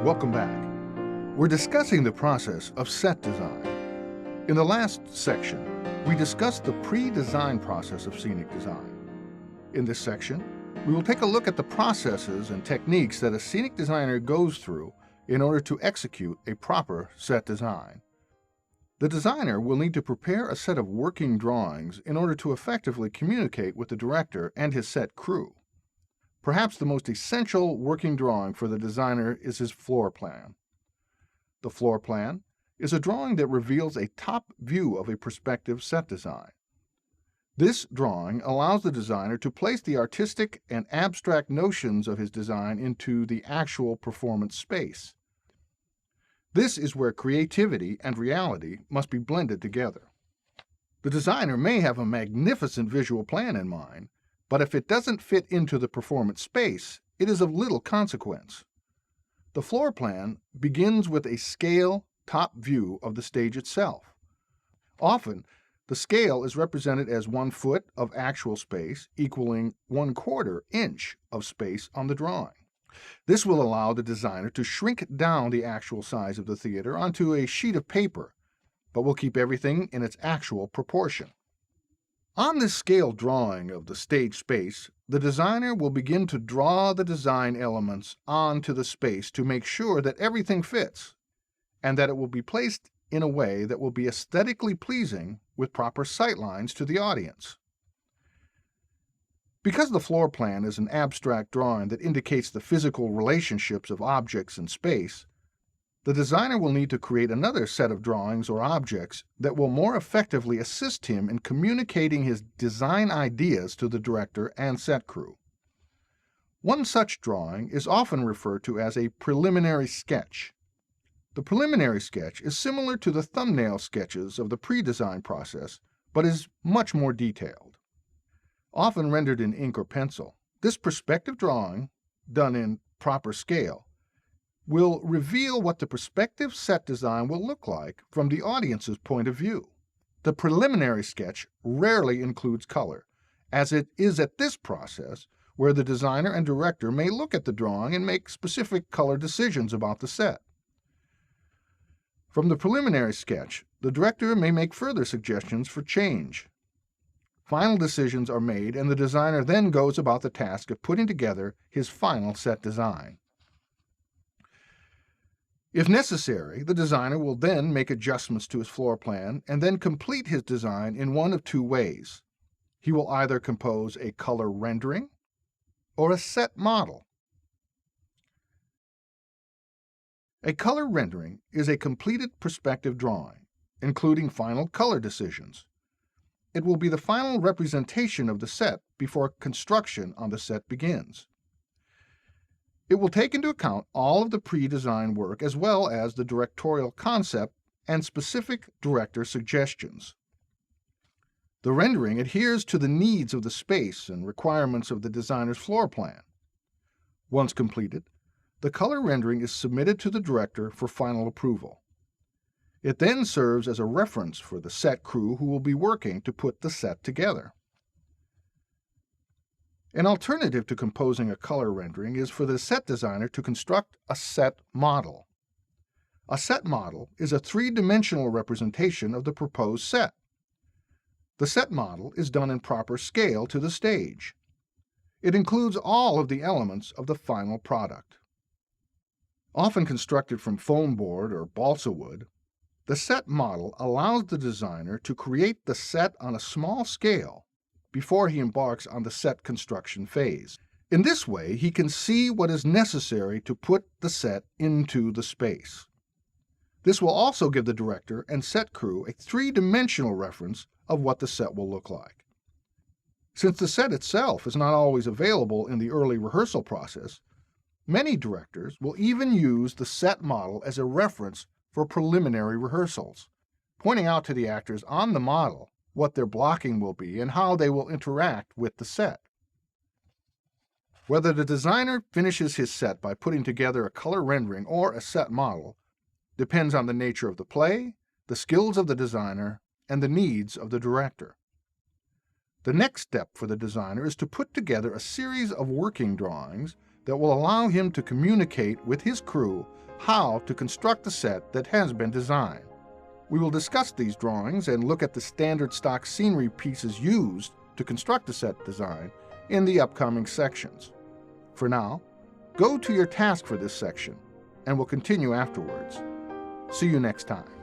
Welcome back. We're discussing the process of set design. In the last section, we discussed the pre-design process of scenic design. In this section, we will take a look at the processes and techniques that a scenic designer goes through in order to execute a proper set design. The designer will need to prepare a set of working drawings in order to effectively communicate with the director and his set crew. Perhaps the most essential working drawing for the designer is his floor plan. The floor plan is a drawing that reveals a top view of a prospective set design. This drawing allows the designer to place the artistic and abstract notions of his design into the actual performance space. This is where creativity and reality must be blended together. The designer may have a magnificent visual plan in mind, but if it doesn't fit into the performance space, it is of little consequence. The floor plan begins with a scale top view of the stage itself. Often, the scale is represented as 1 foot of actual space equaling 1/4 inch of space on the drawing. This will allow the designer to shrink down the actual size of the theater onto a sheet of paper, but will keep everything in its actual proportion. On this scale drawing of the stage space, the designer will begin to draw the design elements onto the space to make sure that everything fits, and that it will be placed in a way that will be aesthetically pleasing with proper sightlines to the audience. Because the floor plan is an abstract drawing that indicates the physical relationships of objects in space, the designer will need to create another set of drawings or objects that will more effectively assist him in communicating his design ideas to the director and set crew. One such drawing is often referred to as a preliminary sketch. The preliminary sketch is similar to the thumbnail sketches of the pre-design process, but is much more detailed. Often rendered in ink or pencil, this perspective drawing, done in proper scale, will reveal what the prospective set design will look like from the audience's point of view. The preliminary sketch rarely includes color, as it is at this process where the designer and director may look at the drawing and make specific color decisions about the set. From the preliminary sketch, the director may make further suggestions for change. Final decisions are made, and the designer then goes about the task of putting together his final set design. If necessary, the designer will then make adjustments to his floor plan and then complete his design in one of two ways. He will either compose a color rendering or a set model. A color rendering is a completed perspective drawing, including final color decisions. It will be the final representation of the set before construction on the set begins. It will take into account all of the pre-design work as well as the directorial concept and specific director suggestions. The rendering adheres to the needs of the space and requirements of the designer's floor plan. Once completed, the color rendering is submitted to the director for final approval. It then serves as a reference for the set crew who will be working to put the set together. An alternative to composing a color rendering is for the set designer to construct a set model. A set model is a three-dimensional representation of the proposed set. The set model is done in proper scale to the stage. It includes all of the elements of the final product. Often constructed from foam board or balsa wood, the set model allows the designer to create the set on a small scale before he embarks on the set construction phase. In this way, he can see what is necessary to put the set into the space. This will also give the director and set crew a three-dimensional reference of what the set will look like. Since the set itself is not always available in the early rehearsal process, many directors will even use the set model as a reference for preliminary rehearsals, pointing out to the actors on the model what their blocking will be and how they will interact with the set. Whether the designer finishes his set by putting together a color rendering or a set model depends on the nature of the play, the skills of the designer, and the needs of the director. The next step for the designer is to put together a series of working drawings that will allow him to communicate with his crew how to construct the set that has been designed. We will discuss these drawings and look at the standard stock scenery pieces used to construct the set design in the upcoming sections. For now, go to your task for this section, and we'll continue afterwards. See you next time.